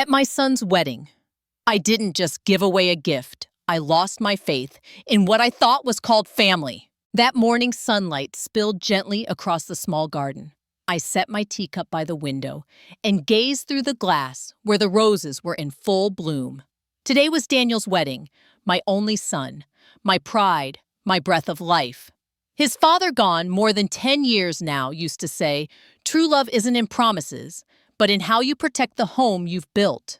At my son's wedding, I didn't just give away a gift. I lost my faith in what I thought was called family. That morning sunlight spilled gently across the small garden. I set my teacup by the window and gazed through the glass where the roses were in full bloom. Today was Daniel's wedding, my only son, my pride, my breath of life. His father, gone more than 10 years now, used to say, "True love isn't in promises, but in how you protect the home you've built."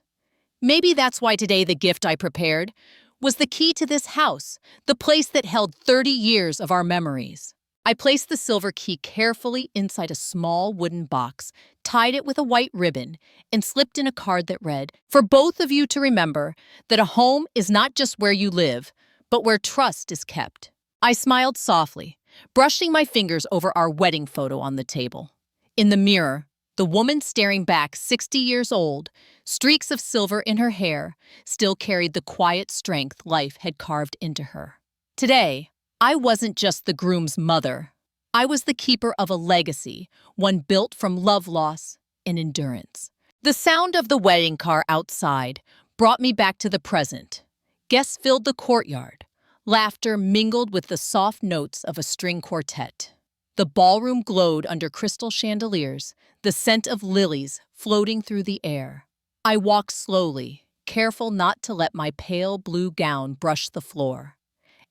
Maybe that's why today the gift I prepared was the key to this house, the place that held 30 years of our memories. I placed the silver key carefully inside a small wooden box, tied it with a white ribbon, and slipped in a card that read, "For both of you to remember that a home is not just where you live, but where trust is kept." I smiled softly, brushing my fingers over our wedding photo on the table. In the mirror, the woman staring back, 60 years old, streaks of silver in her hair, still carried the quiet strength life had carved into her. Today, I wasn't just the groom's mother. I was the keeper of a legacy, one built from love loss and endurance. The sound of the wedding car outside brought me back to the present. Guests filled the courtyard. Laughter mingled with the soft notes of a string quartet. The ballroom glowed under crystal chandeliers, the scent of lilies floating through the air. I walked slowly, careful not to let my pale blue gown brush the floor.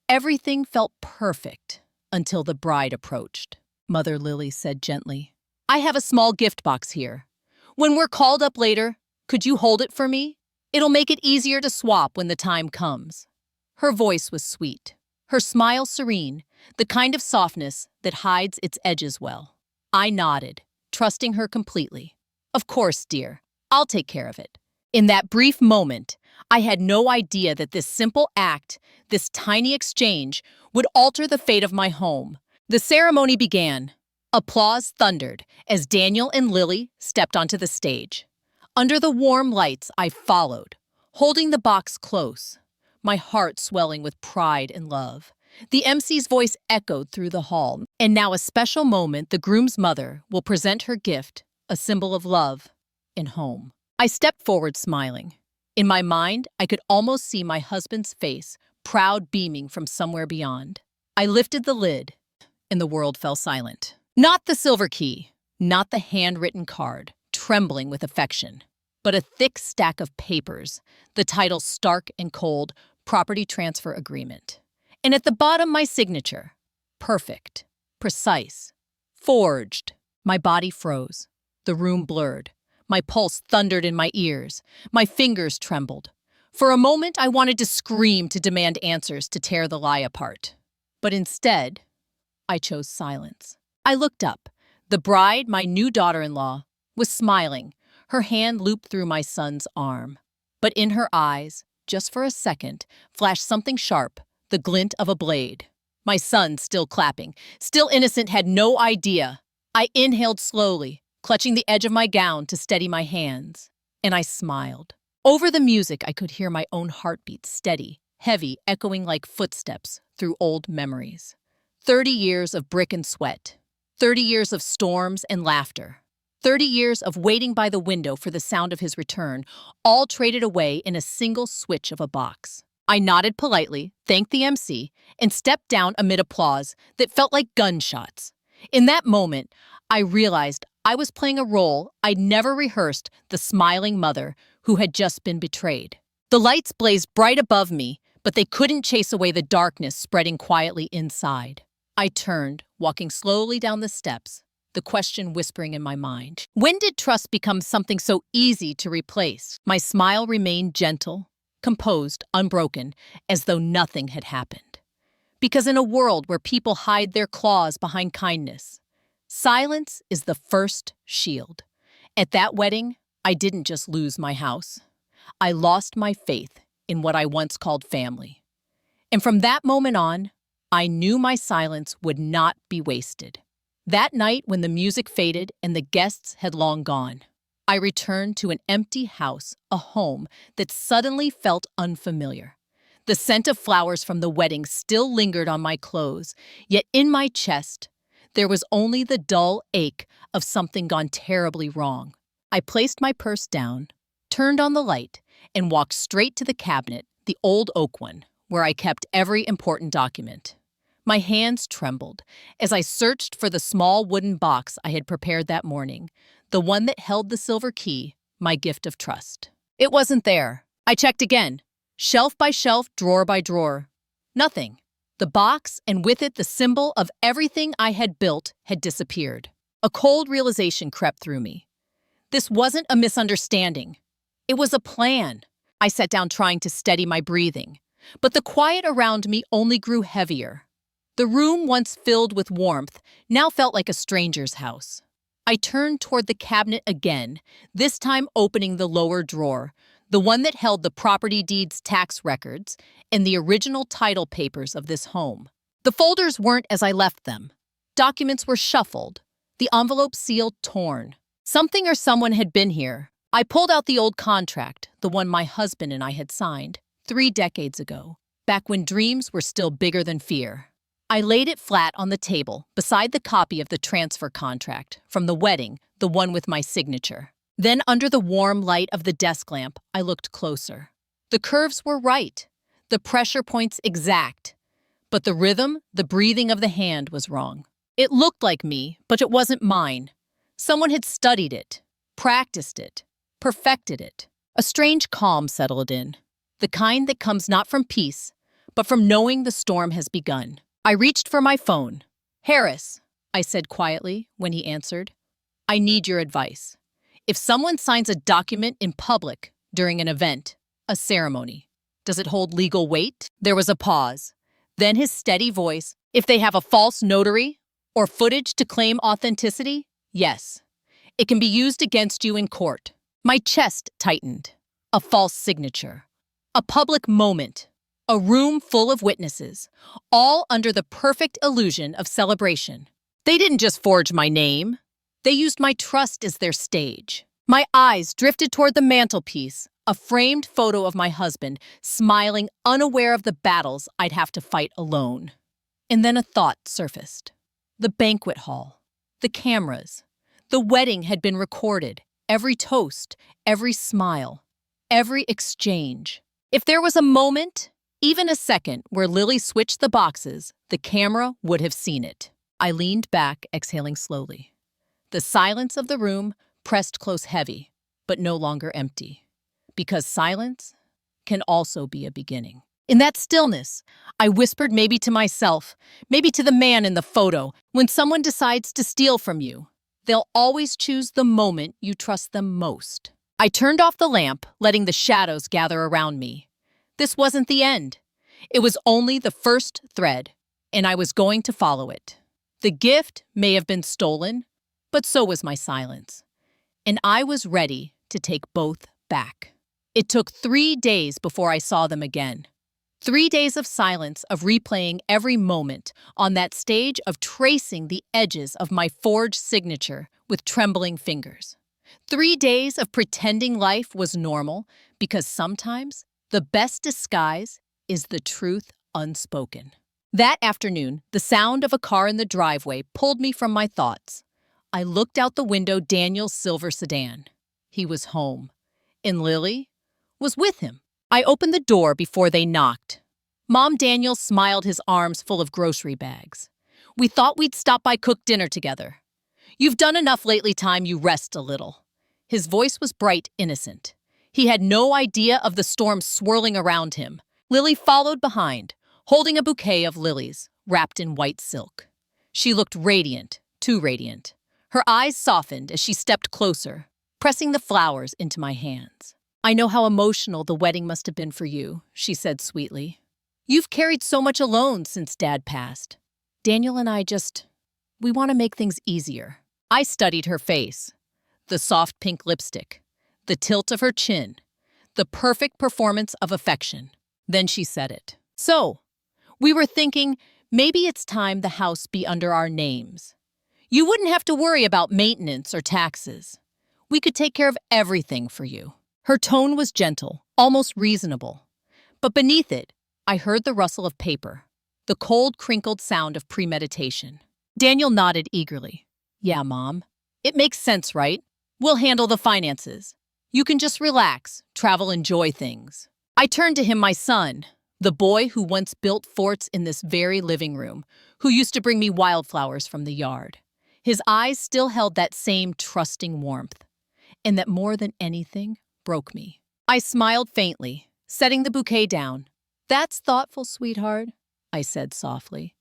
Everything felt perfect until the bride approached. Mother Lily said gently, "I have a small gift box here. When we're called up later, could you hold it for me? It'll make it easier to swap when the time comes." Her voice was sweet, her smile serene, the kind of softness that hides its edges well. I nodded, trusting her completely. "Of course, dear, I'll take care of it." In that brief moment, I had no idea that this simple act, this tiny exchange, would alter the fate of my home. The ceremony began. Applause thundered as Daniel and Lily stepped onto the stage. Under the warm lights, I followed, holding the box close, my heart swelling with pride and love. The MC's voice echoed through the hall. "And now a special moment, the groom's mother will present her gift, a symbol of love and home." I stepped forward smiling. In my mind, I could almost see my husband's face, proud beaming from somewhere beyond. I lifted the lid, and the world fell silent. Not the silver key, not the handwritten card, trembling with affection, but a thick stack of papers, the title stark and cold, "Property Transfer Agreement." And at the bottom, my signature. Perfect, precise, forged. My body froze. The room blurred. My pulse thundered in my ears. My fingers trembled. For a moment, I wanted to scream, to demand answers, to tear the lie apart. But instead, I chose silence. I looked up. The bride, my new daughter-in-law, was smiling, her hand looped through my son's arm. But in her eyes, just for a second, flashed something sharp, the glint of a blade. My son, still clapping, still innocent, had no idea. I inhaled slowly, clutching the edge of my gown to steady my hands, and I smiled. Over the music, I could hear my own heartbeat, steady, heavy, echoing like footsteps through old memories. 30 years of brick and sweat. 30 years of storms and laughter. 30 years of waiting by the window for the sound of his return, all traded away in a single switch of a box. I nodded politely, thanked the MC, and stepped down amid applause that felt like gunshots. In that moment, I realized I was playing a role I'd never rehearsed, the smiling mother who had just been betrayed. The lights blazed bright above me, but they couldn't chase away the darkness spreading quietly inside. I turned, walking slowly down the steps, the question whispering in my mind. When did trust become something so easy to replace? My smile remained gentle, composed, unbroken, as though nothing had happened. Because in a world where people hide their claws behind kindness, silence is the first shield. At that wedding, I didn't just lose my house. I lost my faith in what I once called family. And from that moment on, I knew my silence would not be wasted. That night, when the music faded and the guests had long gone, I returned to an empty house, a home that suddenly felt unfamiliar. The scent of flowers from the wedding still lingered on my clothes, yet in my chest, there was only the dull ache of something gone terribly wrong. I placed my purse down, turned on the light and walked straight to the cabinet, the old oak one, where I kept every important document. My hands trembled as I searched for the small wooden box I had prepared that morning, the one that held the silver key, my gift of trust. It wasn't there. I checked again, shelf by shelf, drawer by drawer. Nothing. The box, and with it the symbol of everything I had built, had disappeared. A cold realization crept through me. This wasn't a misunderstanding. It was a plan. I sat down trying to steady my breathing, but the quiet around me only grew heavier. The room, once filled with warmth, now felt like a stranger's house. I turned toward the cabinet again, this time opening the lower drawer, the one that held the property deeds, tax records, and the original title papers of this home. The folders weren't as I left them. Documents were shuffled, the envelope sealed torn. Something or someone had been here. I pulled out the old contract, the one my husband and I had signed 3 decades ago, back when dreams were still bigger than fear. I laid it flat on the table beside the copy of the transfer contract from the wedding, the one with my signature. Then, under the warm light of the desk lamp, I looked closer. The curves were right, the pressure points exact, but the rhythm, the breathing of the hand was wrong. It looked like me, but it wasn't mine. Someone had studied it, practiced it, perfected it. A strange calm settled in, the kind that comes not from peace, but from knowing the storm has begun. I reached for my phone. "Harris," I said quietly when he answered, "I need your advice. If someone signs a document in public during an event, a ceremony, does it hold legal weight?" There was a pause. Then his steady voice, "If they have a false notary or footage to claim authenticity, yes. It can be used against you in court." My chest tightened. A false signature. A public moment. A room full of witnesses, all under the perfect illusion of celebration. They didn't just forge my name. They used my trust as their stage. My eyes drifted toward the mantelpiece, a framed photo of my husband, smiling, unaware of the battles I'd have to fight alone. And then a thought surfaced. The banquet hall. The cameras. The wedding had been recorded. Every toast, every smile, every exchange. If there was a moment, even a second, where Lily switched the boxes, the camera would have seen it. I leaned back, exhaling slowly. The silence of the room pressed close, heavy, but no longer empty. Because silence can also be a beginning. In that stillness, I whispered, maybe to myself, maybe to the man in the photo, when someone decides to steal from you, they'll always choose the moment you trust them most. I turned off the lamp, letting the shadows gather around me. This wasn't the end. It was only the first thread, and I was going to follow it. The gift may have been stolen, but so was my silence. And I was ready to take both back. It took 3 days before I saw them again. 3 days of silence, of replaying every moment, on that stage of tracing the edges of my forged signature with trembling fingers. 3 days of pretending life was normal, because sometimes the best disguise is the truth unspoken. That afternoon, the sound of a car in the driveway pulled me from my thoughts. I looked out the window, Daniel's silver sedan. He was home, and Lily was with him. I opened the door before they knocked. Mom Daniel smiled, his arms full of grocery bags. "We thought we'd stop by, cook dinner together. You've done enough lately, time you rest a little." His voice was bright, innocent. He had no idea of the storm swirling around him. Lily followed behind, holding a bouquet of lilies wrapped in white silk. She looked radiant, too radiant. Her eyes softened as she stepped closer, pressing the flowers into my hands. "I know how emotional the wedding must have been for you," she said sweetly. "You've carried so much alone since Dad passed. Daniel and I we want to make things easier." I studied her face. The soft pink lipstick, the tilt of her chin, the perfect performance of affection. Then she said it. "So, we were thinking maybe it's time the house be under our names. You wouldn't have to worry about maintenance or taxes. We could take care of everything for you." Her tone was gentle, almost reasonable. But beneath it, I heard the rustle of paper, the cold, crinkled sound of premeditation. Daniel nodded eagerly. "Yeah, Mom. It makes sense, right? We'll handle the finances. You can just relax, travel, enjoy things. I turned to him, my son, the boy who once built forts in this very living room, who used to bring me wildflowers from the yard. His eyes still held that same trusting warmth, and that more than anything broke me. I smiled faintly, setting the bouquet down. "That's thoughtful, sweetheart," I said softly.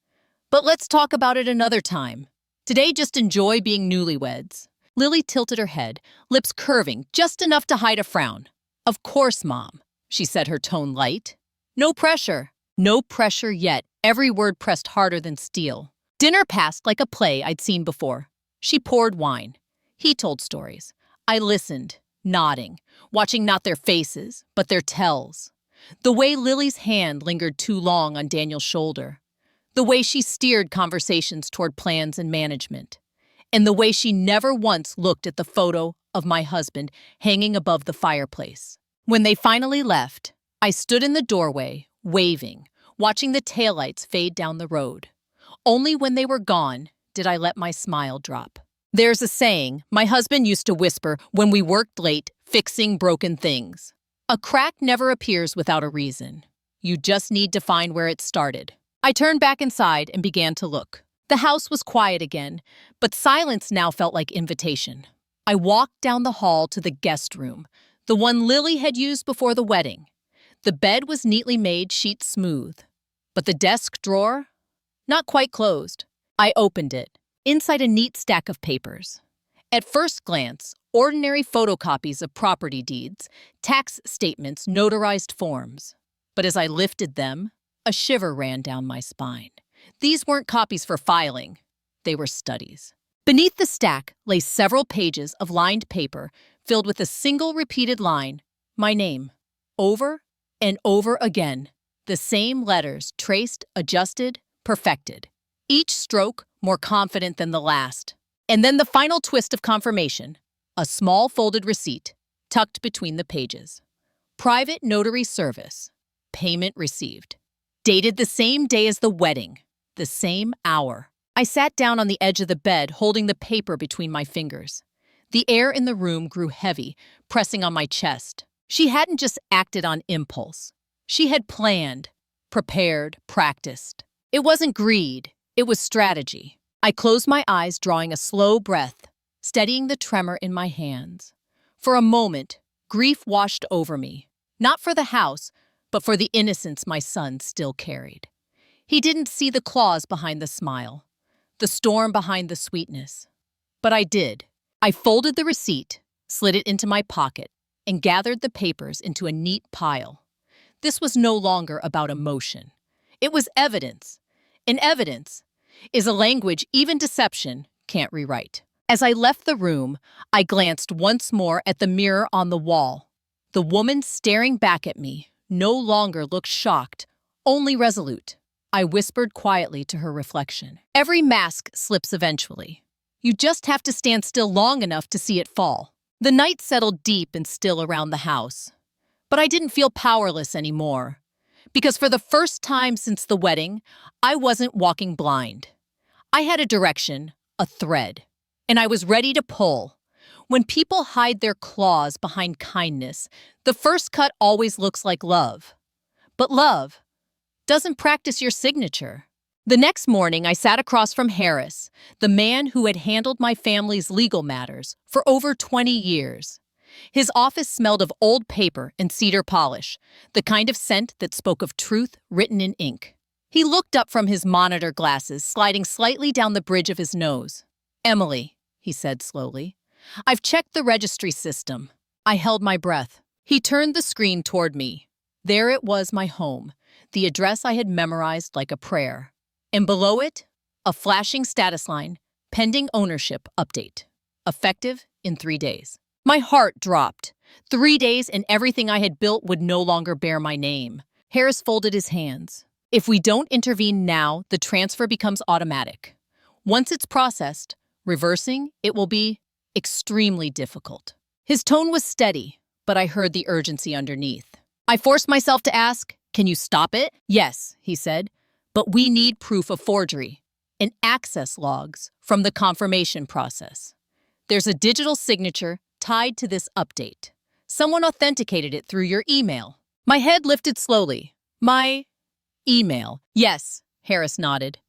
"But let's talk about it another time. Today, just enjoy being newlyweds." Lily tilted her head, lips curving just enough to hide a frown. "Of course, Mom," she said, her tone light. "No pressure." No pressure yet, every word pressed harder than steel. Dinner passed like a play I'd seen before. She poured wine. He told stories. I listened, nodding, watching not their faces, but their tells. The way Lily's hand lingered too long on Daniel's shoulder. The way she steered conversations toward plans and management. And the way she never once looked at the photo of my husband hanging above the fireplace. When they finally left, I stood in the doorway, waving, watching the taillights fade down the road. Only when they were gone did I let my smile drop. There's a saying my husband used to whisper when we worked late, fixing broken things. A crack never appears without a reason. You just need to find where it started. I turned back inside and began to look. The house was quiet again, but silence now felt like invitation. I walked down the hall to the guest room, the one Lily had used before the wedding. The bed was neatly made, sheets smooth. But the desk drawer? Not quite closed. I opened it. Inside a neat stack of papers. At first glance, ordinary photocopies of property deeds, tax statements, notarized forms. But as I lifted them, a shiver ran down my spine. These weren't copies for filing. They were studies. Beneath the stack lay several pages of lined paper filled with a single repeated line, my name. Over and over again. The same letters, traced, adjusted, perfected. Each stroke more confident than the last. And then the final twist of confirmation, a small folded receipt tucked between the pages. Private notary service. Payment received. Dated the same day as the wedding. The same hour. I sat down on the edge of the bed, holding the paper between my fingers. The air in the room grew heavy, pressing on my chest. She hadn't just acted on impulse. She had planned, prepared, practiced. It wasn't greed. It was strategy. I closed my eyes, drawing a slow breath, steadying the tremor in my hands. For a moment, grief washed over me. Not for the house, but for the innocence my son still carried. He didn't see the claws behind the smile, the storm behind the sweetness. But I did. I folded the receipt, slid it into my pocket, and gathered the papers into a neat pile. This was no longer about emotion. It was evidence. And evidence is a language even deception can't rewrite. As I left the room, I glanced once more at the mirror on the wall. The woman staring back at me no longer looked shocked, only resolute. I whispered quietly to her reflection. Every mask slips eventually. You just have to stand still long enough to see it fall. The night settled deep and still around the house. But I didn't feel powerless anymore. Because for the first time since the wedding, I wasn't walking blind. I had a direction, a thread, and I was ready to pull. When people hide their claws behind kindness, the first cut always looks like love. But love doesn't practice your signature. The next morning, I sat across from Harris, the man who had handled my family's legal matters for over 20 years. His office smelled of old paper and cedar polish, the kind of scent that spoke of truth written in ink. He looked up from his monitor glasses, sliding slightly down the bridge of his nose. "Emily," he said slowly, "I've checked the registry system." I held my breath. He turned the screen toward me. There it was, my home, the address I had memorized like a prayer. And below it, a flashing status line, pending ownership update. Effective in 3 days. My heart dropped. 3 days and everything I had built would no longer bear my name. Harris folded his hands. If we don't intervene now, the transfer becomes automatic. Once it's processed, reversing it will be extremely difficult. His tone was steady, but I heard the urgency underneath. I forced myself to ask, "Can you stop it?" "Yes," he said, "but we need proof of forgery and access logs from the confirmation process. There's a digital signature tied to this update. Someone authenticated it through your email. My head lifted slowly. My email. Yes, Harris nodded.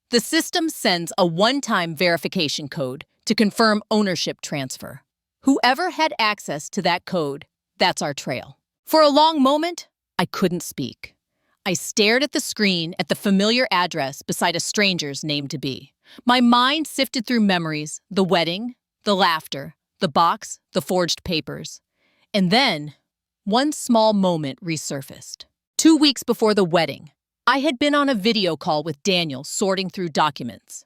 The system sends a one-time verification code to confirm ownership transfer. Whoever had access to that code, that's our trail. For a long moment, I couldn't speak. I stared at the screen at the familiar address beside a stranger's name-to-be. My mind sifted through memories, the wedding, the laughter, the box, the forged papers. And then, one small moment resurfaced. 2 weeks before the wedding, I had been on a video call with Daniel sorting through documents.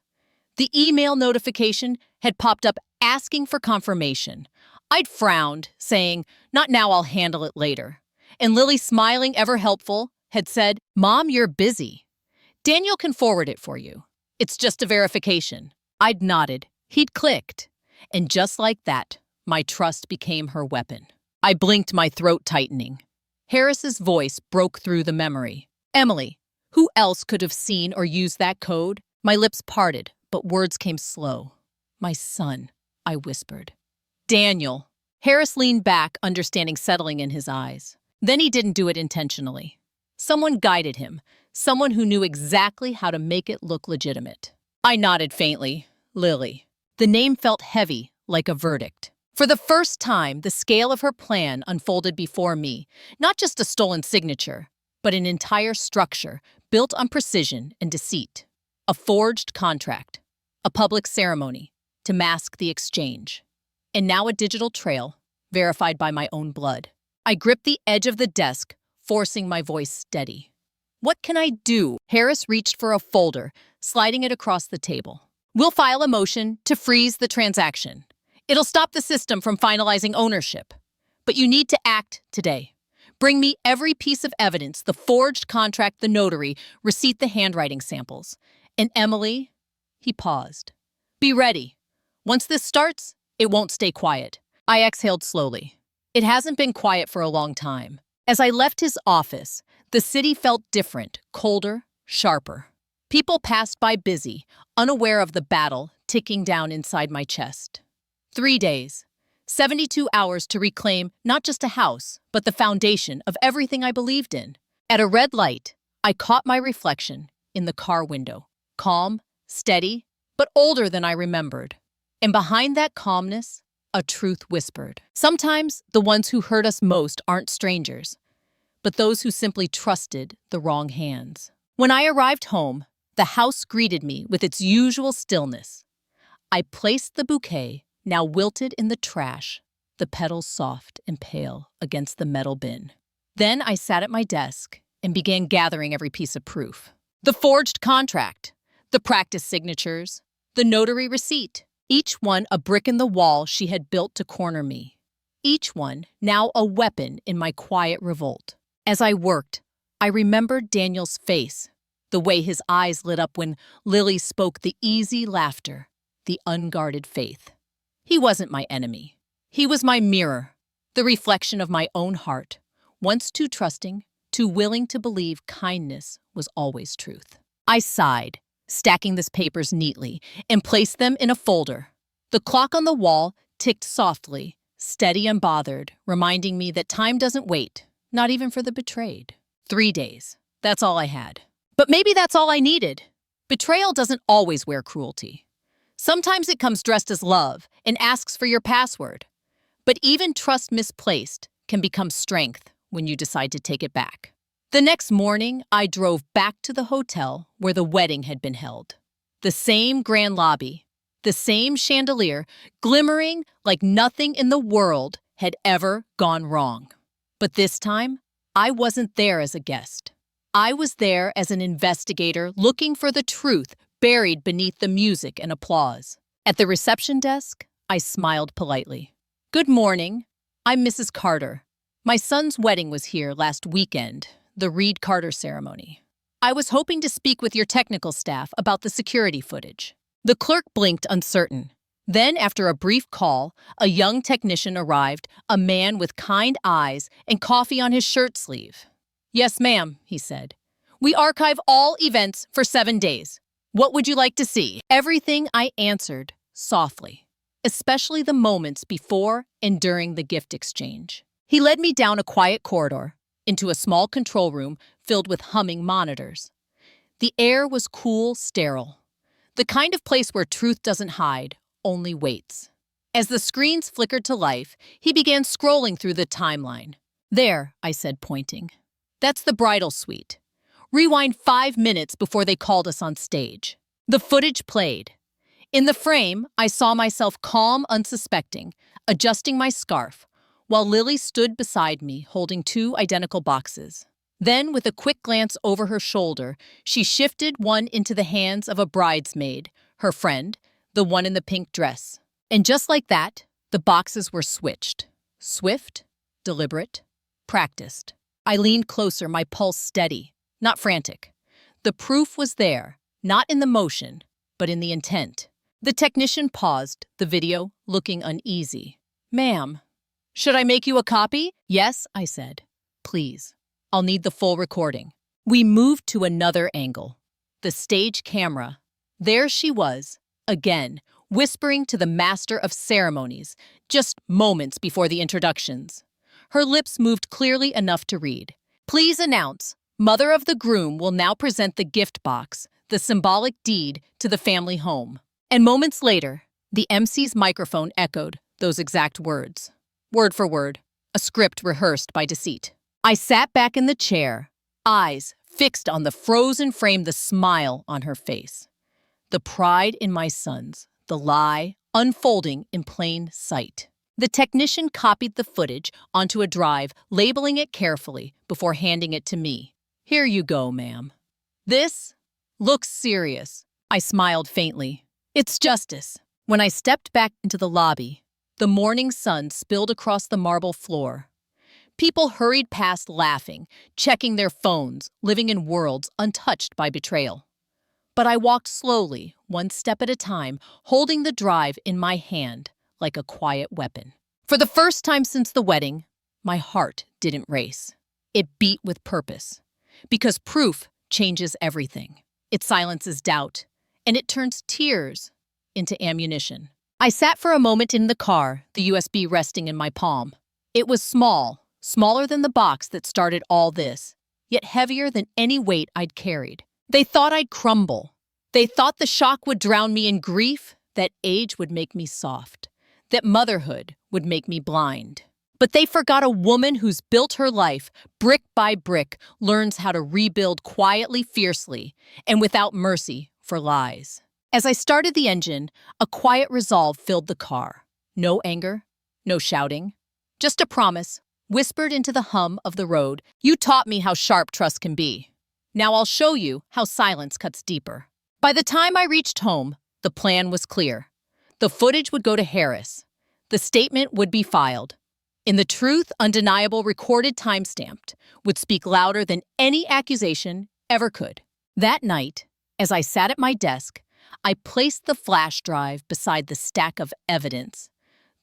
The email notification had popped up asking for confirmation. I'd frowned, saying, "Not now, I'll handle it later." And Lily, smiling ever helpful, had said, "Mom, you're busy. Daniel can forward it for you. It's just a verification." I'd nodded. He'd clicked. And just like that, my trust became her weapon. I blinked, my throat tightening. Harris's voice broke through the memory. "Emily, who else could have seen or used that code?" My lips parted, but words came slow. "My son," I whispered. "Daniel." Harris leaned back, understanding settling in his eyes. Then he didn't do it intentionally. Someone guided him, someone who knew exactly how to make it look legitimate. I nodded faintly. Lily. The name felt heavy, like a verdict. For the first time, the scale of her plan unfolded before me, not just a stolen signature, but an entire structure built on precision and deceit. A forged contract, a public ceremony to mask the exchange, and now a digital trail verified by my own blood. I gripped the edge of the desk, forcing my voice steady. "What can I do?" Harris reached for a folder, sliding it across the table. "We'll file a motion to freeze the transaction. It'll stop the system from finalizing ownership. But you need to act today. Bring me every piece of evidence, the forged contract, the notary, receipt, the handwriting samples. And Emily," he paused, "be ready. Once this starts, it won't stay quiet." I exhaled slowly. It hasn't been quiet for a long time. As I left his office, the city felt different, colder, sharper. People passed by busy, unaware of the battle ticking down inside my chest. 3 days, 72 hours to reclaim not just a house, but the foundation of everything I believed in. At a red light, I caught my reflection in the car window. Calm, steady, but older than I remembered. And behind that calmness, a truth whispered. Sometimes the ones who hurt us most aren't strangers, but those who simply trusted the wrong hands. When I arrived home, the house greeted me with its usual stillness. I placed the bouquet, now wilted in the trash, the petals soft and pale against the metal bin. Then I sat at my desk and began gathering every piece of proof. The forged contract, the practice signatures, the notary receipt, each one a brick in the wall she had built to corner me. Each one now a weapon in my quiet revolt. As I worked, I remembered Daniel's face, the way his eyes lit up when Lily spoke the easy laughter, the unguarded faith. He wasn't my enemy. He was my mirror, the reflection of my own heart, once too trusting, too willing to believe kindness was always truth. I sighed, stacking these papers neatly, and placed them in a folder. The clock on the wall ticked softly, steady and bothered, reminding me that time doesn't wait, not even for the betrayed. 3 days. That's all I had. But maybe that's all I needed. Betrayal doesn't always wear cruelty. Sometimes it comes dressed as love and asks for your password. But even trust misplaced can become strength when you decide to take it back. The next morning, I drove back to the hotel where the wedding had been held. The same grand lobby, the same chandelier, glimmering like nothing in the world had ever gone wrong. But this time, I wasn't there as a guest. I was there as an investigator looking for the truth buried beneath the music and applause. At the reception desk, I smiled politely. "Good morning. I'm Mrs. Carter. My son's wedding was here last weekend, the Reed Carter ceremony. I was hoping to speak with your technical staff about the security footage." The clerk blinked, uncertain. Then, after a brief call, a young technician arrived, a man with kind eyes and coffee on his shirt sleeve. "Yes, ma'am," he said. "We archive all events for 7 days. What would you like to see?" "Everything," I answered, softly, especially the moments before and during the gift exchange. He led me down a quiet corridor, into a small control room filled with humming monitors. The air was cool, sterile. The kind of place where truth doesn't hide, only waits. As the screens flickered to life, he began scrolling through the timeline. "There," I said, pointing. "That's the bridal suite. Rewind 5 minutes before they called us on stage." The footage played. In the frame, I saw myself calm, unsuspecting, adjusting my scarf, while Lily stood beside me, holding 2 identical boxes. Then, with a quick glance over her shoulder, she shifted one into the hands of a bridesmaid, her friend, the one in the pink dress. And just like that, the boxes were switched. Swift, deliberate, practiced. I leaned closer, my pulse steady, not frantic. The proof was there, not in the motion, but in the intent. The technician paused, the video looking uneasy. "Ma'am, should I make you a copy?" "Yes," I said. "Please. I'll need the full recording." We moved to another angle. The stage camera. There she was, again, whispering to the master of ceremonies, just moments before the introductions. Her lips moved clearly enough to read. "Please announce, mother of the groom will now present the gift box, the symbolic deed to the family home." And moments later, the MC's microphone echoed those exact words. Word for word, a script rehearsed by deceit. I sat back in the chair, eyes fixed on the frozen frame, the smile on her face. The pride in my sons, the lie unfolding in plain sight. The technician copied the footage onto a drive, labeling it carefully before handing it to me. "Here you go, ma'am. This looks serious." I smiled faintly. "It's justice." When I stepped back into the lobby, the morning sun spilled across the marble floor. People hurried past laughing, checking their phones, living in worlds untouched by betrayal. But I walked slowly, one step at a time, holding the drive in my hand like a quiet weapon. For the first time since the wedding, my heart didn't race. It beat with purpose. Because proof changes everything. It silences doubt, and it turns tears into ammunition. I sat for a moment in the car, the USB resting in my palm. It was small, smaller than the box that started all this, yet heavier than any weight I'd carried. They thought I'd crumble. They thought the shock would drown me in grief, that age would make me soft, that motherhood would make me blind. But they forgot a woman who's built her life, brick by brick, learns how to rebuild quietly, fiercely, and without mercy for lies. As I started the engine, a quiet resolve filled the car. No anger, no shouting, just a promise, whispered into the hum of the road. "You taught me how sharp trust can be. Now I'll show you how silence cuts deeper." By the time I reached home, the plan was clear. The footage would go to Harris. The statement would be filed. In the truth, undeniable, recorded, time-stamped, would speak louder than any accusation ever could. That night, as I sat at my desk, I placed the flash drive beside the stack of evidence,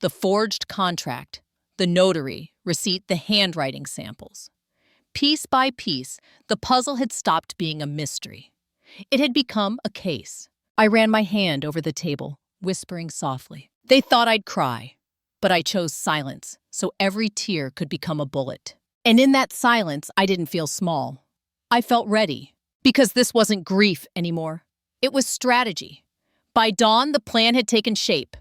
the forged contract, the notary, receipt, the handwriting samples. Piece by piece, the puzzle had stopped being a mystery. It had become a case. I ran my hand over the table, whispering softly. They thought I'd cry, but I chose silence, so every tear could become a bullet. And in that silence, I didn't feel small. I felt ready, because this wasn't grief anymore. It was strategy. By dawn, the plan had taken shape.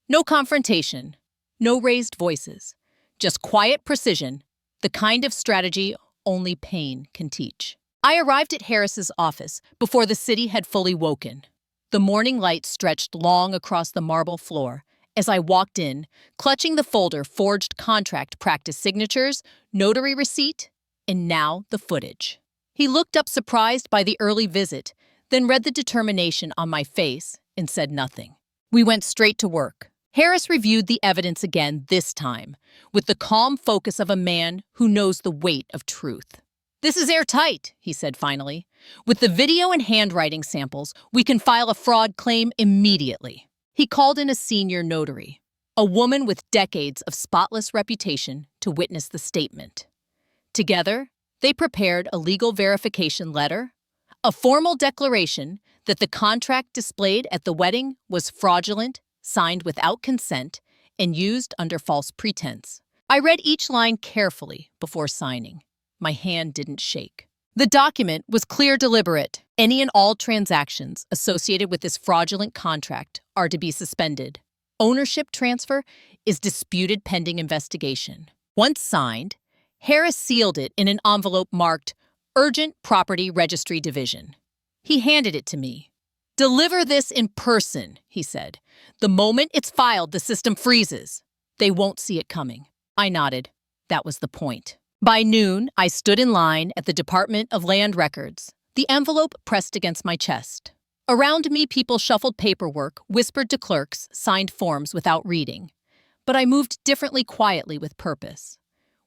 No confrontation, no raised voices, just quiet precision, the kind of strategy only pain can teach. I arrived at Harris's office before the city had fully woken. The morning light stretched long across the marble floor as I walked in, clutching the folder, forged contract, practice signatures, notary receipt, and now the footage. He looked up surprised by the early visit, then read the determination on my face and said nothing. We went straight to work. Harris reviewed the evidence again this time, with the calm focus of a man who knows the weight of truth. "This is airtight," he said finally. "With the video and handwriting samples, we can file a fraud claim immediately." He called in a senior notary, a woman with decades of spotless reputation, to witness the statement. Together, they prepared a legal verification letter, a formal declaration that the contract displayed at the wedding was fraudulent, signed without consent, and used under false pretense. I read each line carefully before signing. My hand didn't shake. The document was clear, deliberate. Any and all transactions associated with this fraudulent contract are to be suspended. Ownership transfer is disputed pending investigation. Once signed, Harris sealed it in an envelope marked Urgent Property Registry Division. He handed it to me. "Deliver this in person," he said. "The moment it's filed, the system freezes. They won't see it coming." I nodded. That was the point. By noon, I stood in line at the Department of Land Records, the envelope pressed against my chest. Around me, people shuffled paperwork, whispered to clerks, signed forms without reading. But I moved differently, quietly, with purpose.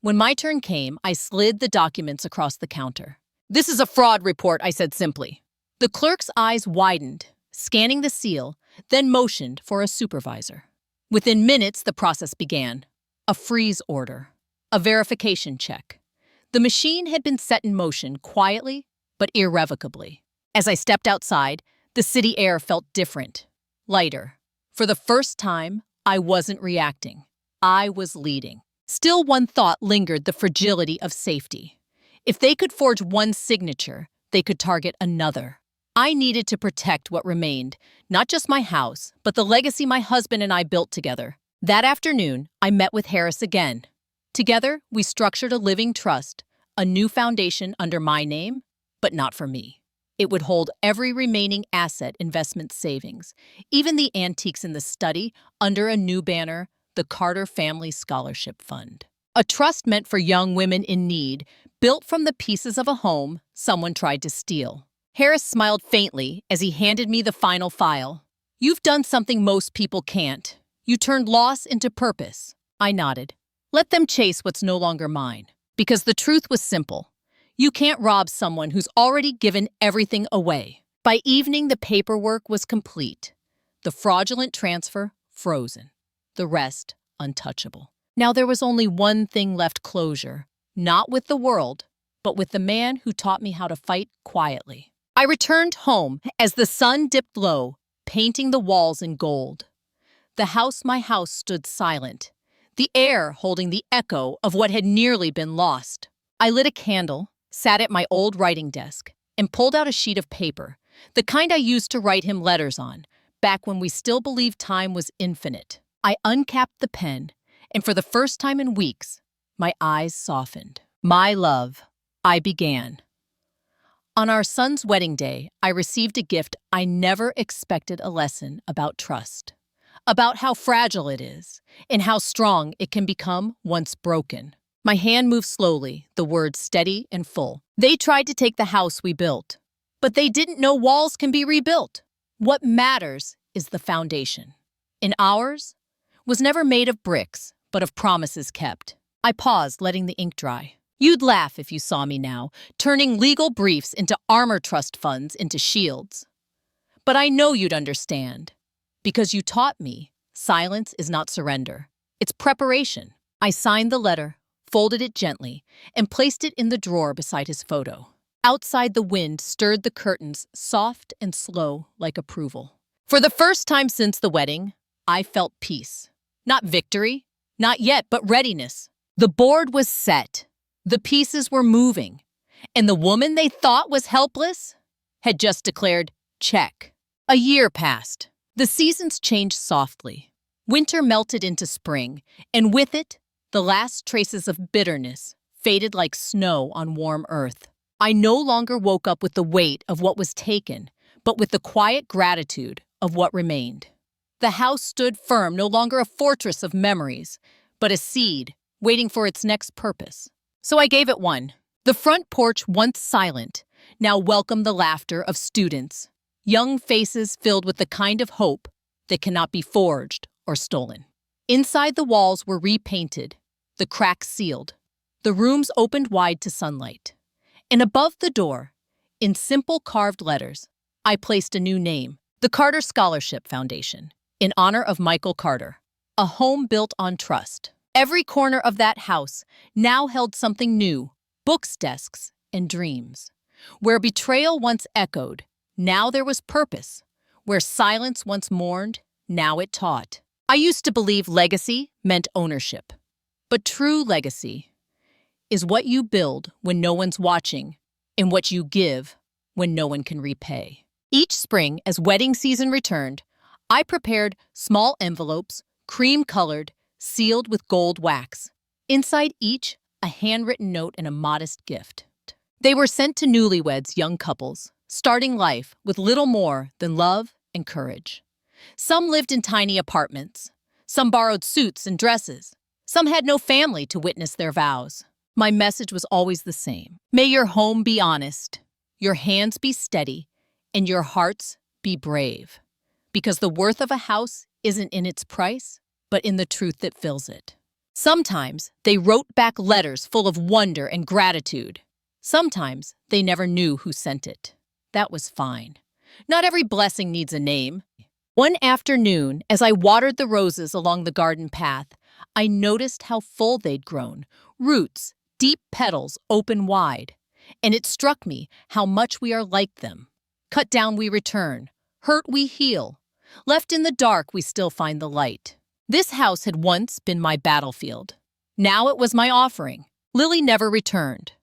When my turn came, I slid the documents across the counter. "This is a fraud report," I said simply. The clerk's eyes widened, scanning the seal, then motioned for a supervisor. Within minutes, the process began. A freeze order. A verification check. The machine had been set in motion quietly but irrevocably. As I stepped outside, the city air felt different, lighter. For the first time, I wasn't reacting. I was leading. Still, one thought lingered: the fragility of safety. If they could forge one signature, they could target another. I needed to protect what remained, not just my house, but the legacy my husband and I built together. That afternoon, I met with Harris again. Together, we structured a living trust, a new foundation under my name, but not for me. It would hold every remaining asset, investment, savings, even the antiques in the study, under a new banner, the Carter Family Scholarship Fund. A trust meant for young women in need, built from the pieces of a home someone tried to steal. Harris smiled faintly as he handed me the final file. "You've done something most people can't. You turned loss into purpose." I nodded. Let them chase what's no longer mine. Because the truth was simple. You can't rob someone who's already given everything away. By evening, the paperwork was complete. The fraudulent transfer frozen. The rest untouchable. Now there was only one thing left: closure. Not with the world, but with the man who taught me how to fight quietly. I returned home as the sun dipped low, painting the walls in gold. My house stood silent, the air holding the echo of what had nearly been lost. I lit a candle, sat at my old writing desk, and pulled out a sheet of paper, the kind I used to write him letters on, back when we still believed time was infinite. I uncapped the pen, and for the first time in weeks, my eyes softened. "My love," I began. On our son's wedding day, I received a gift I never expected: a lesson about trust. About how fragile it is, and how strong it can become once broken. My hand moved slowly, the words steady and full. "They tried to take the house we built, but they didn't know walls can be rebuilt. What matters is the foundation. And ours was never made of bricks, but of promises kept." I paused, letting the ink dry. "You'd laugh if you saw me now, turning legal briefs into armor, trust funds into shields. But I know you'd understand. Because you taught me, silence is not surrender. It's preparation." I signed the letter, folded it gently, and placed it in the drawer beside his photo. Outside, the wind stirred the curtains, soft and slow, like approval. For the first time since the wedding, I felt peace. Not victory, not yet, but readiness. The board was set. The pieces were moving. And the woman they thought was helpless had just declared, check. A year passed. The seasons changed softly. Winter melted into spring, and with it, the last traces of bitterness faded like snow on warm earth. I no longer woke up with the weight of what was taken, but with the quiet gratitude of what remained. The house stood firm, no longer a fortress of memories, but a seed waiting for its next purpose. So I gave it one. The front porch, once silent, now welcomed the laughter of students. Young faces filled with the kind of hope that cannot be forged or stolen. Inside, the walls were repainted, the cracks sealed. The rooms opened wide to sunlight. And above the door, in simple carved letters, I placed a new name: the Carter Scholarship Foundation, in honor of Michael Carter. A home built on trust. Every corner of that house now held something new: books, desks, and dreams. Where betrayal once echoed, now there was purpose. Where silence once mourned, now it taught. I used to believe legacy meant ownership. But true legacy is what you build when no one's watching and what you give when no one can repay. Each spring, as wedding season returned, I prepared small envelopes, cream-colored, sealed with gold wax. Inside each, a handwritten note and a modest gift. They were sent to newlyweds, young couples, starting life with little more than love and courage. Some lived in tiny apartments. Some borrowed suits and dresses. Some had no family to witness their vows. My message was always the same. May your home be honest, your hands be steady, and your hearts be brave. Because the worth of a house isn't in its price, but in the truth that fills it. Sometimes they wrote back letters full of wonder and gratitude. Sometimes they never knew who sent it. That was fine. Not every blessing needs a name. One afternoon, as I watered the roses along the garden path, I noticed how full they'd grown. Roots, deep petals open wide. And it struck me how much we are like them. Cut down we return. Hurt we heal. Left in the dark we still find the light. This house had once been my battlefield. Now it was my offering. Lily never returned.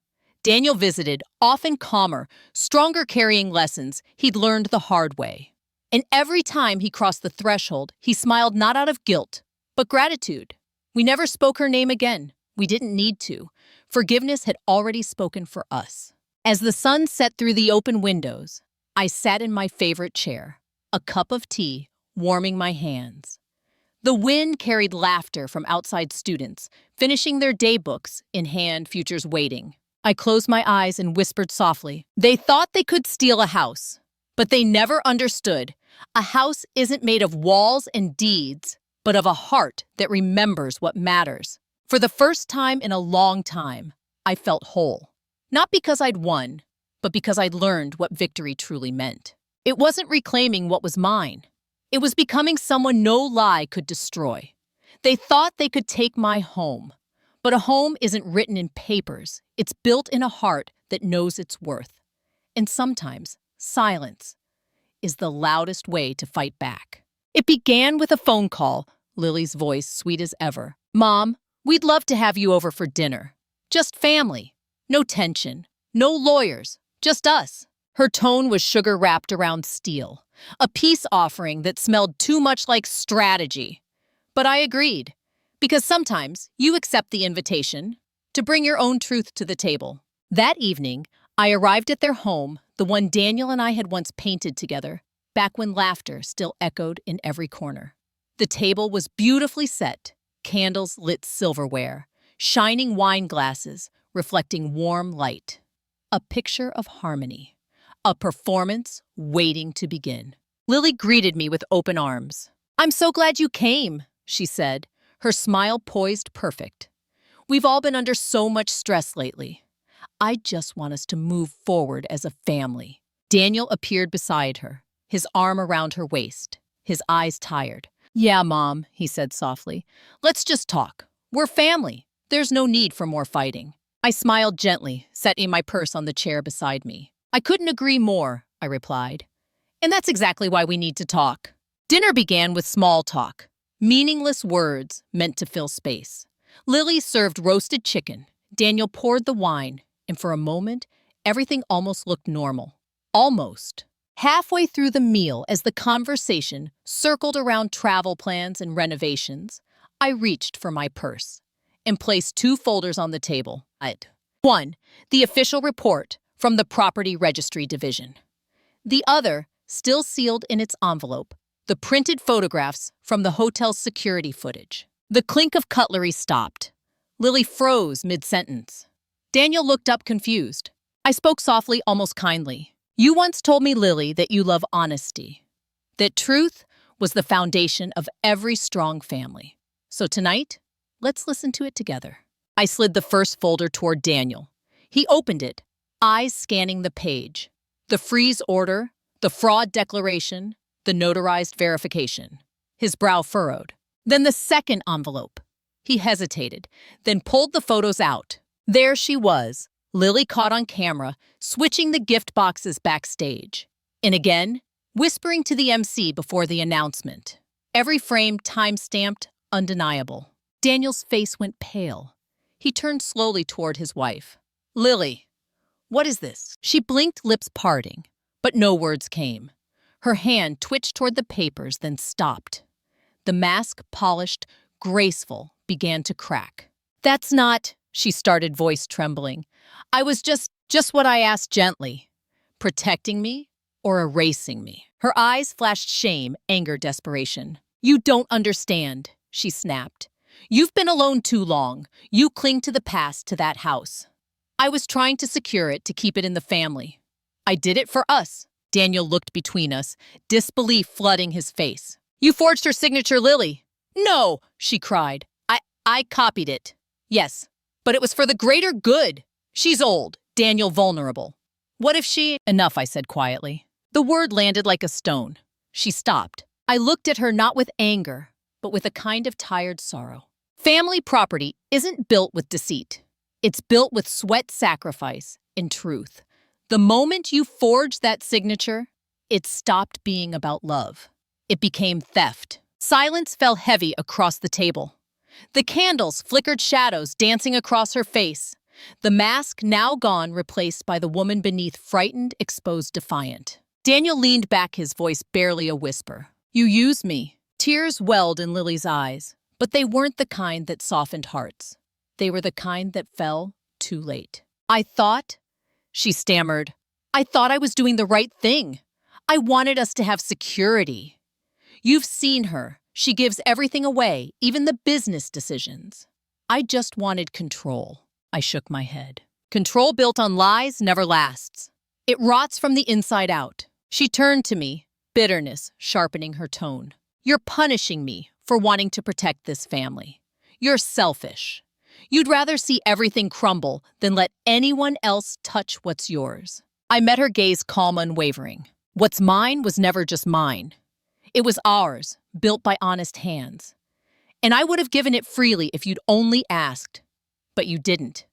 Daniel visited, often calmer, stronger, carrying lessons he'd learned the hard way. And every time he crossed the threshold, he smiled not out of guilt, but gratitude. We never spoke her name again. We didn't need to. Forgiveness had already spoken for us. As the sun set through the open windows, I sat in my favorite chair, a cup of tea warming my hands. The wind carried laughter from outside students, finishing their daybooks in hand, futures waiting. I closed my eyes and whispered softly. They thought they could steal a house, but they never understood. A house isn't made of walls and deeds, but of a heart that remembers what matters. For the first time in a long time, I felt whole. Not because I'd won, but because I'd learned what victory truly meant. It wasn't reclaiming what was mine. It was becoming someone no lie could destroy. They thought they could take my home. But a home isn't written in papers. It's built in a heart that knows its worth. And sometimes, silence is the loudest way to fight back. It began with a phone call, Lily's voice sweet as ever. Mom, we'd love to have you over for dinner. Just family. No tension. No lawyers. Just us. Her tone was sugar wrapped around steel. A peace offering that smelled too much like strategy. But I agreed. Because sometimes you accept the invitation to bring your own truth to the table. That evening, I arrived at their home, the one Daniel and I had once painted together, back when laughter still echoed in every corner. The table was beautifully set, candles lit silverware, shining wine glasses reflecting warm light. A picture of harmony. A performance waiting to begin. Lily greeted me with open arms. I'm so glad you came, she said, her smile poised perfect. We've all been under so much stress lately. I just want us to move forward as a family. Daniel appeared beside her, his arm around her waist, his eyes tired. Yeah, Mom, he said softly. Let's just talk. We're family. There's no need for more fighting. I smiled gently, setting my purse on the chair beside me. I couldn't agree more, I replied. And that's exactly why we need to talk. Dinner began with small talk. Meaningless words meant to fill space. Lily served roasted chicken. Daniel poured the wine, and for a moment, everything almost looked normal. Almost. Halfway through the meal, as the conversation circled around travel plans and renovations, I reached for my purse and placed 2 folders on the table. One, the official report from the Property Registry Division. The other, still sealed in its envelope, the printed photographs from the hotel's security footage. The clink of cutlery stopped. Lily froze mid-sentence. Daniel looked up confused. I spoke softly, almost kindly. You once told me, Lily, that you love honesty. That truth was the foundation of every strong family. So tonight, let's listen to it together. I slid the first folder toward Daniel. He opened it, eyes scanning the page. The freeze order, the fraud declaration, the notarized verification. His brow furrowed. Then the second envelope. He hesitated, then pulled the photos out. There she was, Lily caught on camera, switching the gift boxes backstage. And again, whispering to the MC before the announcement. Every frame time-stamped, undeniable. Daniel's face went pale. He turned slowly toward his wife. Lily, what is this? She blinked, lips parting, but no words came. Her hand twitched toward the papers, then stopped. The mask, polished, graceful, began to crack. That's not, she started, voice trembling. I was just what I asked gently. Protecting me or erasing me? Her eyes flashed shame, anger, desperation. You don't understand, she snapped. You've been alone too long. You cling to the past, to that house. I was trying to secure it, to keep it in the family. I did it for us. Daniel looked between us, disbelief flooding his face. You forged her signature, Lily. No, she cried. I copied it. Yes, but it was for the greater good. She's old, Daniel vulnerable. What if she— Enough, I said quietly. The word landed like a stone. She stopped. I looked at her not with anger, but with a kind of tired sorrow. Family property isn't built with deceit. It's built with sweat, sacrifice, and truth. The moment you forged that signature, it stopped being about love. It became theft. Silence fell heavy across the table. The candles flickered, shadows dancing across her face. The mask now gone, replaced by the woman beneath, frightened, exposed, defiant. Daniel leaned back, his voice barely a whisper. You used me. Tears welled in Lily's eyes, but they weren't the kind that softened hearts. They were the kind that fell too late. I thought, she stammered, I thought I was doing the right thing. I wanted us to have security. You've seen her. She gives everything away, even the business decisions. I just wanted control. I shook my head. Control built on lies never lasts. It rots from the inside out. She turned to me, bitterness sharpening her tone. You're punishing me for wanting to protect this family. You're selfish. You'd rather see everything crumble than let anyone else touch what's yours. I met her gaze, calm, unwavering. What's mine was never just mine. It was ours, built by honest hands. And I would have given it freely if you'd only asked. But you didn't.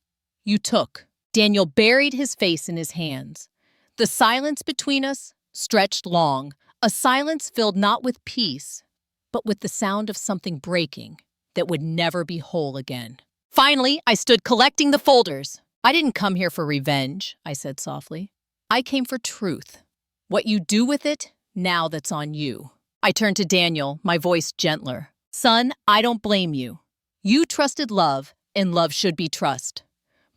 You took. Daniel buried his face in his hands. The silence between us stretched long, a silence filled not with peace, but with the sound of something breaking that would never be whole again. Finally, I stood collecting the folders. I didn't come here for revenge, I said softly. I came for truth. What you do with it, now that's on you. I turned to Daniel, my voice gentler. Son, I don't blame you. You trusted love, and love should be trust.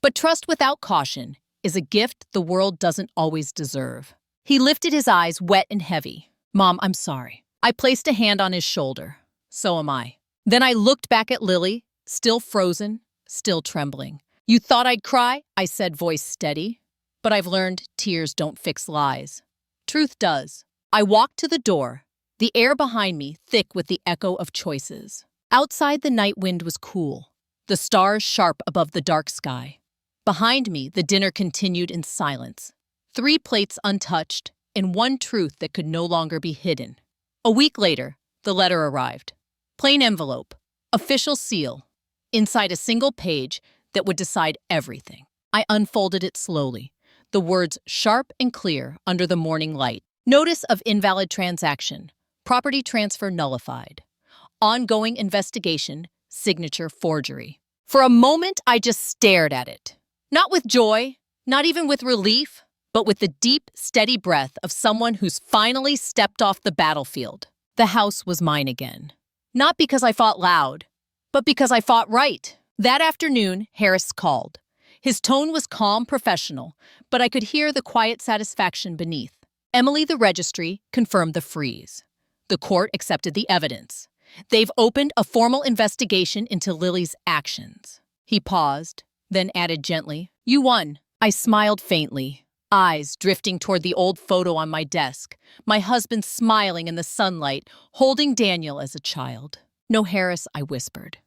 But trust without caution is a gift the world doesn't always deserve. He lifted his eyes, wet and heavy. Mom, I'm sorry. I placed a hand on his shoulder. So am I. Then I looked back at Lily, still frozen, still trembling. You thought I'd cry? I said, voice steady. But I've learned tears don't fix lies. Truth does. I walked to the door, the air behind me thick with the echo of choices. Outside, the night wind was cool, the stars sharp above the dark sky. Behind me, the dinner continued in silence. 3 plates untouched, and one truth that could no longer be hidden. A week later, the letter arrived. Plain envelope, official seal, inside a single page that would decide everything. I unfolded it slowly, the words sharp and clear under the morning light. Notice of invalid transaction, property transfer nullified. Ongoing investigation, signature forgery. For a moment, I just stared at it. Not with joy, not even with relief, but with the deep, steady breath of someone who's finally stepped off the battlefield. The house was mine again. Not because I fought loud, but because I fought right. That afternoon, Harris called. His tone was calm, professional, but I could hear the quiet satisfaction beneath. Emily, the registry, confirmed the freeze. The court accepted the evidence. They've opened a formal investigation into Lily's actions. He paused, then added gently, You won. I smiled faintly, eyes drifting toward the old photo on my desk, my husband smiling in the sunlight, holding Daniel as a child. No, Harris, I whispered.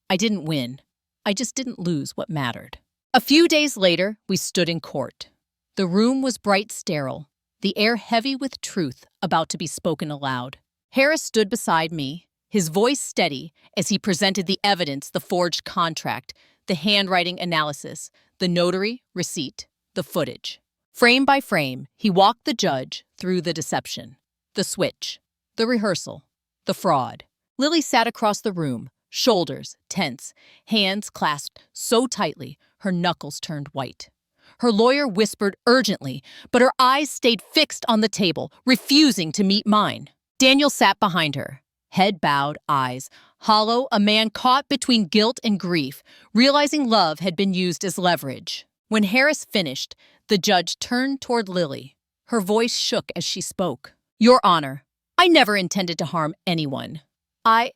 I didn't win. I just didn't lose what mattered. A few days later, we stood in court. The room was bright, sterile, the air heavy with truth about to be spoken aloud. Harris stood beside me, his voice steady as he presented the evidence, the forged contract, the handwriting analysis, the notary receipt, the footage. Frame by frame, he walked the judge through the deception, the switch, the rehearsal, the fraud. Lily sat across the room, shoulders tense, hands clasped so tightly her knuckles turned white. Her lawyer whispered urgently, but her eyes stayed fixed on the table, refusing to meet mine. Daniel sat behind her, head bowed, eyes hollow, a man caught between guilt and grief, realizing love had been used as leverage. When Harris finished, the judge turned toward Lily. Her voice shook as she spoke. "Your Honor, I never intended to harm anyone. I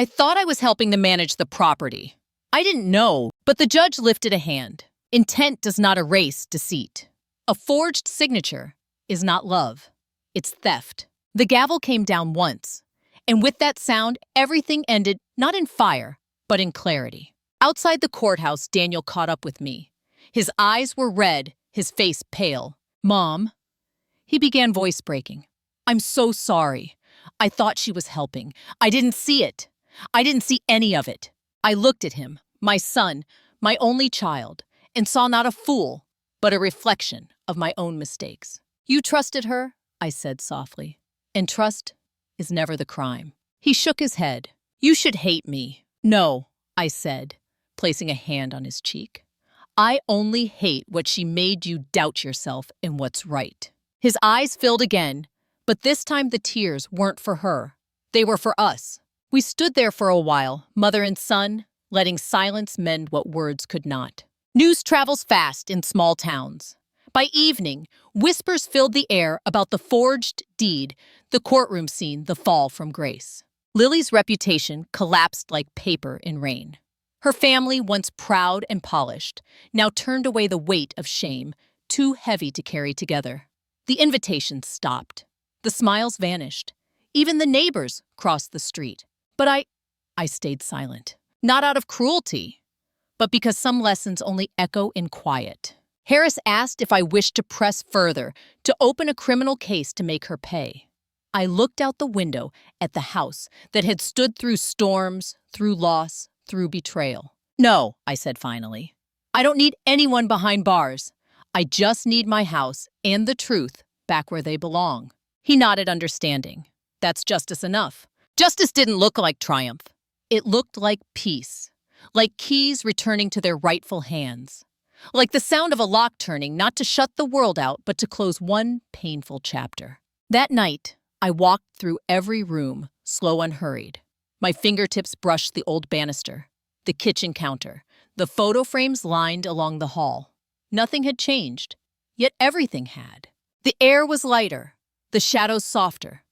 thought I was helping to manage the property. I didn't know." But the judge lifted a hand. Intent does not erase deceit. A forged signature is not love. It's theft. The gavel came down once, and with that sound, everything ended not in fire, but in clarity. Outside the courthouse, Daniel caught up with me. His eyes were red, his face pale. "Mom," he began, voice breaking. "I'm so sorry. I thought she was helping. I didn't see it. I didn't see any of it." I looked at him, my son, my only child, and saw not a fool, but a reflection of my own mistakes. "You trusted her," I said softly, "and trust is never the crime." He shook his head. "You should hate me." "No," I said, placing a hand on his cheek. "I only hate what she made you doubt yourself and what's right." His eyes filled again, but this time the tears weren't for her. They were for us. We stood there for a while, mother and son, letting silence mend what words could not. News travels fast in small towns. By evening, whispers filled the air about the forged deed, the courtroom scene, the fall from grace. Lily's reputation collapsed like paper in rain. Her family, once proud and polished, now turned away the weight of shame, too heavy to carry together. The invitations stopped. The smiles vanished. Even the neighbors crossed the street. But I stayed silent. Not out of cruelty, but because some lessons only echo in quiet. Harris asked if I wished to press further, to open a criminal case to make her pay. I looked out the window at the house that had stood through storms, through loss, through betrayal. "No," I said finally. "I don't need anyone behind bars. I just need my house and the truth back where they belong." He nodded, understanding. That's justice enough. Justice didn't look like triumph. It looked like peace, like keys returning to their rightful hands, like the sound of a lock turning, not to shut the world out, but to close one painful chapter. That night, I walked through every room, slow, unhurried. My fingertips brushed the old banister, the kitchen counter, the photo frames lined along the hall. Nothing had changed, yet everything had. The air was lighter, the shadows softer,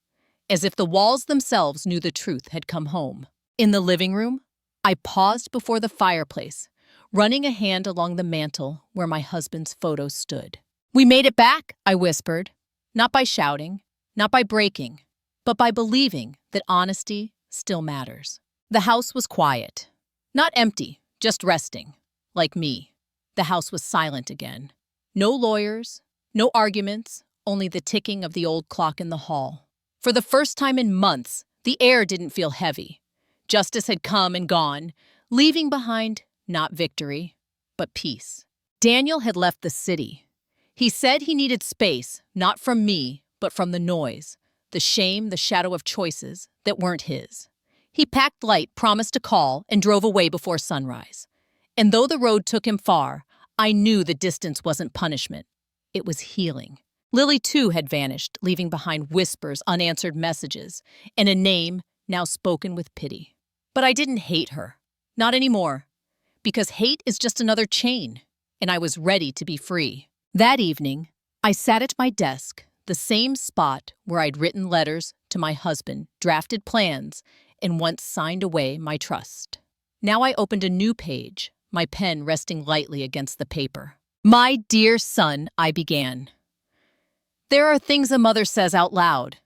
as if the walls themselves knew the truth had come home. In the living room, I paused before the fireplace, running a hand along the mantel where my husband's photo stood. "We made it back," I whispered, not by shouting, not by breaking, but by believing that honesty still matters. The house was quiet, not empty, just resting, like me. The house was silent again. No lawyers, no arguments, only the ticking of the old clock in the hall. For the first time in months, the air didn't feel heavy. Justice had come and gone, leaving behind not victory, but peace. Daniel had left the city. He said he needed space, not from me, but from the noise, the shame, the shadow of choices that weren't his. He packed light, promised to call, and drove away before sunrise. And though the road took him far, I knew the distance wasn't punishment. It was healing. Lily, too, had vanished, leaving behind whispers, unanswered messages, and a name now spoken with pity. But I didn't hate her. Not anymore. Because hate is just another chain, and I was ready to be free. That evening, I sat at my desk, the same spot where I'd written letters to my husband, drafted plans, and once signed away my trust. Now I opened a new page, my pen resting lightly against the paper. "My dear son," I began. "There are things a mother says out loud,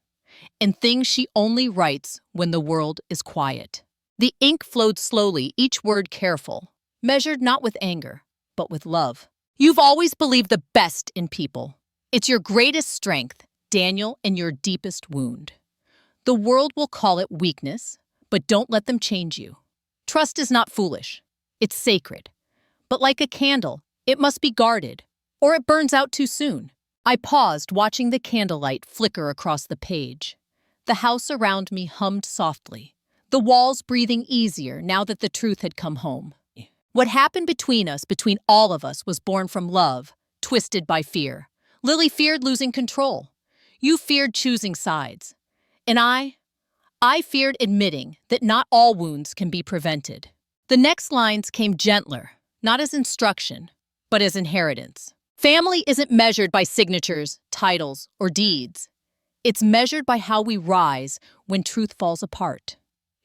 and things she only writes when the world is quiet." The ink flowed slowly, each word careful, measured not with anger, but with love. "You've always believed the best in people. It's your greatest strength, Daniel, and your deepest wound. The world will call it weakness, but don't let them change you. Trust is not foolish. It's sacred. But like a candle, it must be guarded, or it burns out too soon." I paused, watching the candlelight flicker across the page. The house around me hummed softly. the walls breathing easier now that the truth had come home. What happened between us, between all of us, was born from love, twisted by fear. Lily feared losing control. You feared choosing sides. And I feared admitting that not all wounds can be prevented. The next lines came gentler, not as instruction, but as inheritance. Family isn't measured by signatures, titles, or deeds. It's measured by how we rise when truth falls apart.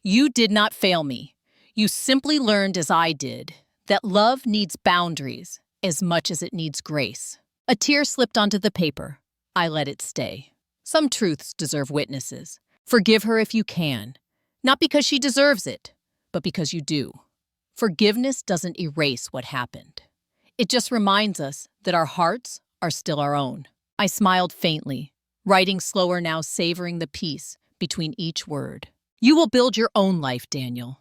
You did not fail me. You simply learned, as I did, that love needs boundaries as much as it needs grace. A tear slipped onto the paper. I let it stay. Some truths deserve witnesses. Forgive her if you can, not because she deserves it, but because you do. Forgiveness doesn't erase what happened. It just reminds us that our hearts are still our own. I smiled faintly, writing slower now, savoring the peace between each word. You will build your own life, Daniel.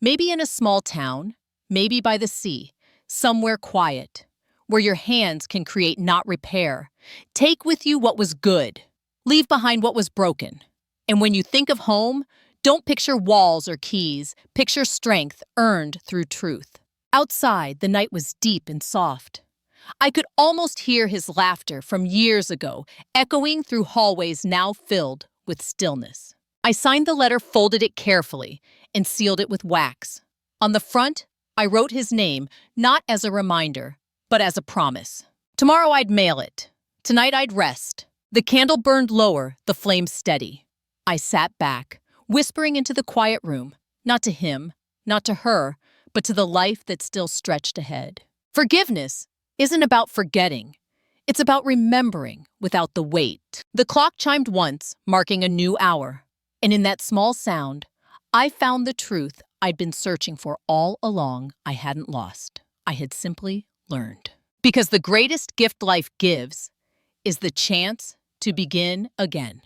Maybe in a small town, maybe by the sea, somewhere quiet, where your hands can create, not repair. Take with you what was good. Leave behind what was broken. And when you think of home, don't picture walls or keys. Picture strength earned through truth. Outside, the night was deep and soft. I could almost hear his laughter from years ago, echoing through hallways now filled with stillness. I signed the letter, folded it carefully, and sealed it with wax. On the front, I wrote his name, not as a reminder, but as a promise. Tomorrow I'd mail it. Tonight I'd rest. The candle burned lower, the flame steady. I sat back, whispering into the quiet room, not to him, not to her, but to the life that still stretched ahead. Forgiveness isn't about forgetting. It's about remembering without the weight. The clock chimed once, marking a new hour. And in that small sound, I found the truth I'd been searching for all along. I hadn't lost. I had simply learned. Because the greatest gift life gives is the chance to begin again.